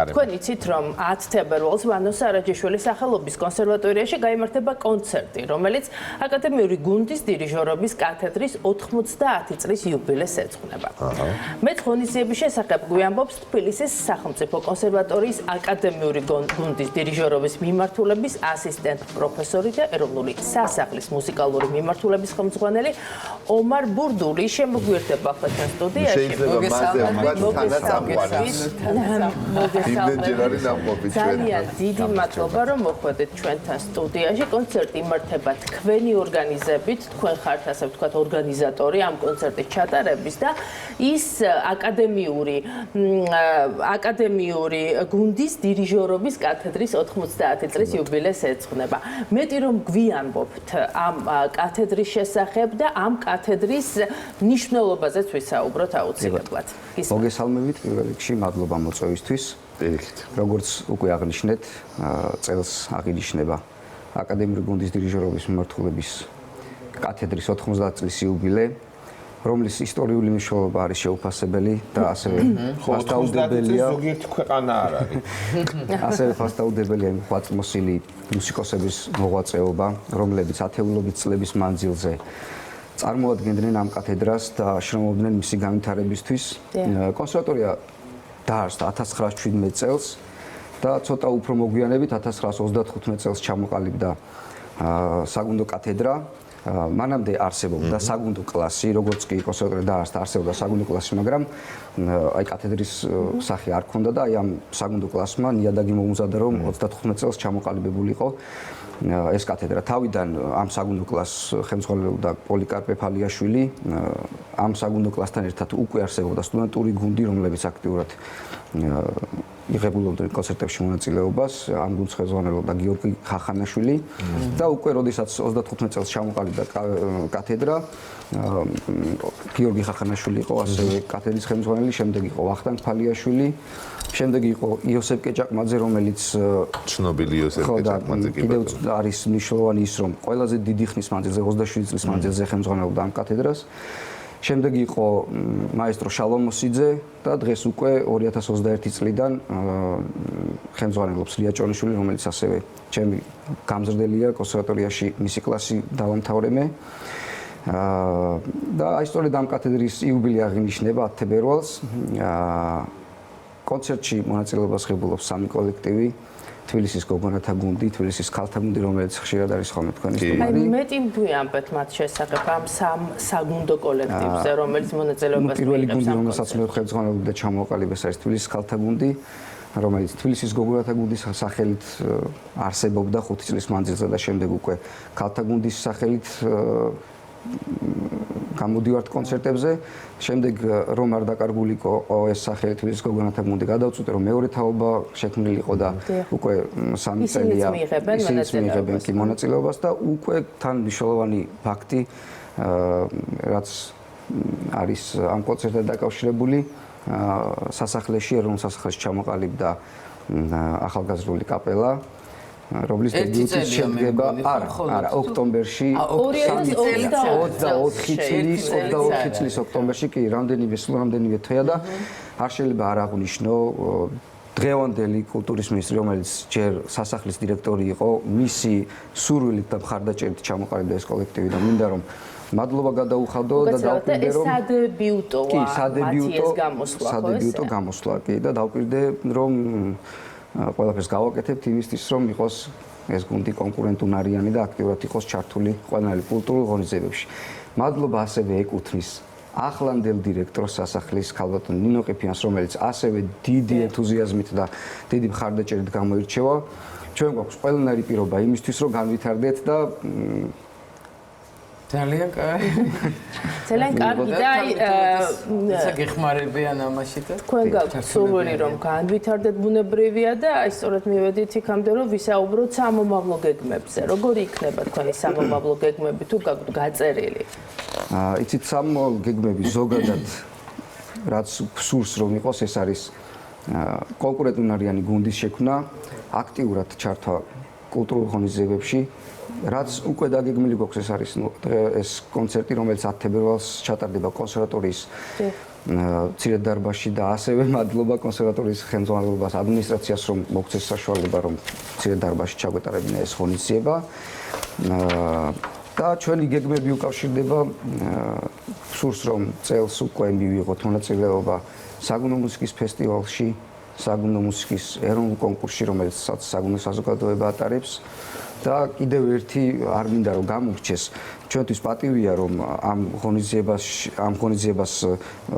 თქვენ იცით რომ 10 თებერვალს ვანო სარაჯიშვილის სახელობის კონსერვატორიაში გაიმართება კონცერტი, რომელიც აკადემიური გუნდის დირიჟორობის კათედრის 90 წლის იუბილეს ეძღვნება. მეც ღონისძიების შესახებ გვიამბობს თბილისის სახელმწიფო კონსერვატორიის აკადემიური გუნდის დირიჟორობის მიმართულების ასისტენტ პროფესორი და ეროვნული სასახლის მუსიკალური მიმართულების ხელმძღვანელი ომარ ბურდული. შემოგვიერთება ახლა სტუდიაში. ძალიან დიდი მადლობა რომ მოხვედით ჩვენთან სტუდიაში. კონცერტი იმართება თქვენი ორგანიზებით, თქვენ ხართ ასე ვთქვათ ორგანიზატორი ამ კონცერტის ჩატარების და ის აკადემიური გუნდის დირიჟორობის კათედრის 90 წლის იუბილეს ეძღვნება. მეტი რომ გვიანბობთ ამ კათედრის შესახებ და ამ კათედრის მნიშვნელობაზეც ვისაუბროთ აუცილებლად. მოგესალმებით პირველ რიგში, მადლობა მოწვევისთვის. როგორც უკვე აღნიშნეთ, წელს აღინიშნება აკადემიური გუნდის დირიჟორობის მიმართულების კათედრის 90 წლის იუბილე, რომლის ისტორიული მნიშვნელობა არის შეუფასებელი და ასევე ფასდაუდებელია. ზოგიერთი ქვეყანა არ არის. ასევე ფასდაუდებელია ღვაწლმოსილი მუსიკოსების მოღვაწეობა, რომლებიც ათეულობით წლების მანძილზე წარმოადგენდნენ ამ კათედრას და შრომობდნენ მისი განვითარებისთვის. კონსერვატორია დაარსდა 1917 წელს და ცოტა უფრო მოგვიანებით 1935 წელს ჩამოყალიბდა საგუნდო კათედრა. მანამდე არსებობდა საგუნდო კლასი, როგორც კი კონსერვატორია დაარსდა, არსებობდა საგუნდო კლასი, მაგრამ აი კათედრის სახე არ ქონდა და აი ამ საგუნდო კლასმა ნიადაგი მოუმზადა, რომ 35 წელს ჩამოყალიბებულიყო ეს კათედრა. თავიდან ამ საგუნდო კლასს ხელმძღვანელობდა პოლიკარპე ფალიაშვილი. ამ საგუნდო კლასთან ერთად უკვე არსებობდა სტუდენტური გუნდი, რომლებიც აქტიურად იღებულობდნენ კონცერტებში მონაწილეობას. ამ გუნდს ხელმძღვანელობდა გიორგი ხახანაშვილი და უკვე როდესაც 35 წელს ჩამოყალიბდა კათედრა, გიორგი ხახანაშვილი იყო ასევე კათედრის ხელმძღვანელი, შემდეგ იყო ვახტანგ ფალიაშვილი, შემდეგ იყო იოსებ კეჭაყმაძე, რომელიც ცნობილი იოსებ კეჭაყმაძე კიდევ არის მნიშვნელოვანი ის, რომ ყველაზე დიდი ხნის მანძილზე 27 წლის მანძილზე ხელმძღვანელობდა ამ კათედრას. შემდეგ იყო მაესტრო შალომ მოსიძე და დღეს უკვე 2021 წლიდან ხელმძღვანელობს ლია ჭონიშვილი, რომელიც ასევე ჩემი გამზრდელია კონსერვატორიაში, მისი კლასი დავამთავრე. და აი სწორედ ამ კათედრის იუბილე აღინიშნება 10 თებერვალს. კონცერტში მონაწილეობას ღებულობს 3 კოლექტივი. თბილისის გოგონათა გუნდი, თბილისის ქალთა გუნდი, რომელიც ხშირად არის ხოლმე თქვენი სტუმარი. მეტი გვიამბეთ მათ შესახებ ამ სამ საგუნდო კოლექტივზე, რომელიც მონაწილეობას მიიღებს. პირველი გუნდი, რომელსაც მე ხელმძღვანელობდი და ჩამოყალიბეს, არის თბილისის ქალთა გუნდი, რომელიც თბილისის გოგონათა გუნდის სახელით არსებობდა 5 წლის მანძილზე და შემდეგ უკვე ქალთა გუნდის სახელით გამოდივართ კონცერტებზე. შემდეგ რომ არ დაკარგულიყო ეს სახელი თბილისის გოგონათა გუნდი, გადავწყვიტე რომ მეორე თაობა შექმნილიყო და უკვე 3 წელია ისინიც მიიღებენ მონაწილეობას და უკვე თან მნიშვნელოვანი ფაქტი, რაც არის ამ კონცერტთან დაკავშირებული, სასახლეში, ეროვნულ სასახლეში ჩამოყალიბდა ახალგაზრდული კაპელა, რომლის დებიუტი შედგება ოქტომბერში 24 წლის ოქტომბერში კი რამდენიმე თვეა და არ შეიძლება არ აღვნიშნო დღევანდელი კულტურის მინისტრი, რომელიც ჯერ სასახლის დირექტორი იყო, მისი სურვილით და მხარდაჭერით ჩამოყალიბდა ეს კოლექტივი და მინდა რომ მადლობა გადაუხადო და დავკვირდე რომ სადებიუტო გამოსვლა კი და დავკვირდე რომ ყველაფერს გავაკეთებთ იმისთვის, რომ იყოს ეს გუნდი კონკურენტუნარიანი და აქტიურად იყოს ჩართული ყველანაირ კულტურულ ღონისძიებებში. მადლობა ასევე ეკუთვნის ახლანდელ დირექტორს სასახლის ქალბატონ ნინო ყიფიანს, რომელიც ასევე დიდი ენთუზიაზმით და დიდი მხარდაჭერით გამოირჩევა. ჩვენ გვაქვს ყველანაირი პირობა იმისთვის, რომ განვითარდეთ და ძალიან კარგი. ძალიან კარგი და ისა გეხმარებიან ამაში და თქვენ გაქვთ სურვილი რომ განვითარდეთ ბუნებრივია და აი სწორედ მივედით იქამდე რომ ვისაუბროთ სამომავლო გეგმებზე. როგორი იქნება თქვენი სამომავლო გეგმები თუ გაქვთ გაწერილი? იცით სამომავლო გეგმები ზოგადად რაც სურს რომ იყოს, ეს არის კონკურენტუნარიანი გუნდის შექმნა, აქტიურად ჩართვა კულტურულ ღონისძიებებში. რაც უკვე დაგეგმილი გვაქვს, ეს არის ეს კონცერტი, რომელიც 10 თებერვალს ჩატარდება კონსერვატორიის მცირედ დარბაზში და ასევე მადლობა კონსერვატორიის ხელმძღვანელობას, ადმინისტრაციას, რომ მოგცეს საშუალება, რომ მცირედ დარბაზში ჩაგვეტარებინა ეს ღონისძიება. და ჩვენი გეგმები უკავშირდება სურს, რომ წელს უკვე მივიღოთ მონაწილეობა საგუნდო მუსიკის ფესტივალში, საგუნდო მუსიკის ეროვნულ კონკურსში, რომელიც საგუნდო საზოგადოება ატარებს. და კიდევ ერთი არ მინდა რომ გამურჩეს, ჩვენთვის პატივია რომ ამ ღონისძიებას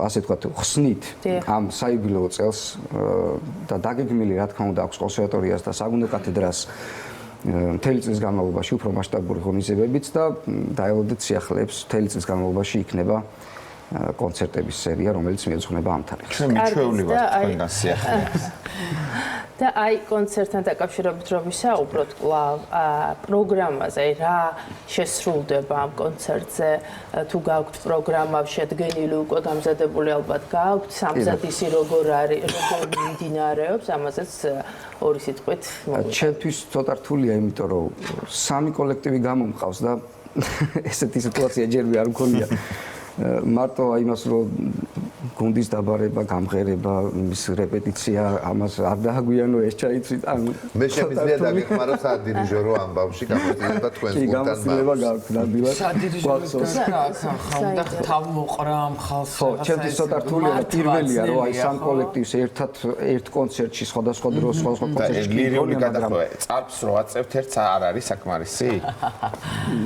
ასე ვთქვათ ხსნით ამ საიუბილეო წელს და დაგეგმილი რა თქმა უნდა აქვს კონსერვატორიას და საგუნდო კათედრას მთელი წლის განმავლობაში უფრო მასშტაბური ღონისძიებებიც და დაელოდეთ სიახლეებს მთელი წლის განმავლობაში იქნება კონცერტების სერია, რომელიც მიეძღვნება ამ თარიღს. ჩვენ მიჩვეული ვართ თქვენგან სიახლეებს. და აი კონცერტთან დაკავშირებით რომ ვისაუბროთ კვლავ პროგრამაზე, რა შესრულდება ამ კონცერტზე, თუ გაქვთ პროგრამა შედგენილი უკვე გამზადებული ალბათ გაქვთ, სამზადისი როგორ არის, როგორ მიმდინარეობს, ამაზეც ორი სიტყვით მოვიწყოთ. ჩემთვის ცოტა რთულია, იმიტომ რომ სამი კოლექტივი გამომყავს და ესეთი სიტუაცია ჯერმე არ მქონია. მარტო იმას რომ გუნდის დაბარება, გამღერება, იმის რეპეტიცია, ამას არ დააგვიანო ეს ჩაიცვით. მე შემიძლია დაგეხმარო სადირიჟორო ამბავში გამოცდილება თქვენს გუნდთან. გამოცდილება გაქვთ ნამდვილად. სადირიჟოროს და თავ მოყრამ ხალხს. ხო, ჩემთვის ცოტა რთულია და პირველია რომ აი სამ კოლექტივს ერთ კონცერტში სხვადასხვა დროს სხვადასხვა კონცერტში ლირიული გადახვევა. წარფს რო აწევთ ერთს არ არის საკმარისი?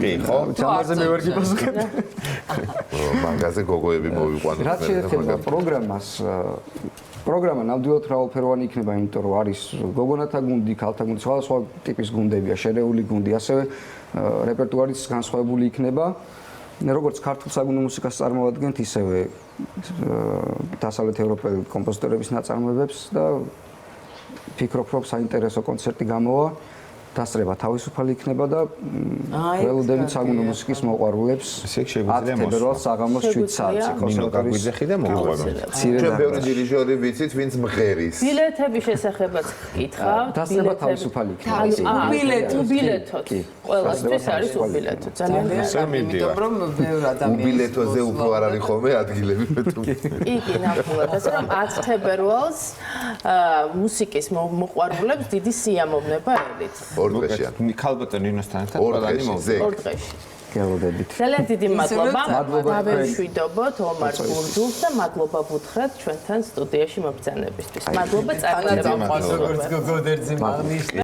კი, ხო? ამაზე მე ვერ გიპასუხებ. მაგაზე გოგოები მოვიყვანოთ. რაც შეეხება პროგრამას, პროგრამა ნამდვილად მრავალფეროვანი იქნება, იმიტომ რომ არის გოგონათა გუნდი, ქალთა გუნდი, სხვადასხვა ტიპის გუნდებია, შერეული გუნდი, ასევე რეპერტუარიც განსხვავებული იქნება. როგორც ქართულ საგუნდო მუსიკას წარმოადგენთ, ისევე დასავლეთ ევროპელი კომპოზიტორების ნაწარმოებებს და ფიქრობ, რომ საინტერესო კონცერტი გამოვა. დასწრება თავისუფალი იქნება და ველოდებით საგუნდო მუსიკის მოყვარულებს 10 თებერვალს საღამოს 7 საათზე კონსერვატორიის და მოყვარულებს. ჩვენ ბევრი დირიჟორი ვიცით, ვინც მღერის. ბილეთების შესახებაც გითხავთ. დასწრება თავისუფალი იქნება. უბილეთოთ. ყველასთვის არის უბილეთო. ძალიან იმიტომ რომ ბევრი ადამიანი უბილეთოზე უფრო არ არის ხოლმე ადგილები მე თუ. იგი ნამდვილად ასე რომ 10 თებერვალს მუსიკის მოყვარულებს დიდი სიამოვნება ელით. ორდღეშია. ქალბატონ ნინოსთან ერთად ყველანი მოვიდა. ორ დღეში. გელოდებით. ძალიან დიდი მადლობა. მადლობა დავეშვიდობოთ ომარ ბურჯულს და მადლობა ვუთხრათ ჩვენთან სტუდიაში მობრძანებისთვის. მადლობა წარმატებისთვის. როგორც გოგოდერძი მაგნიშნა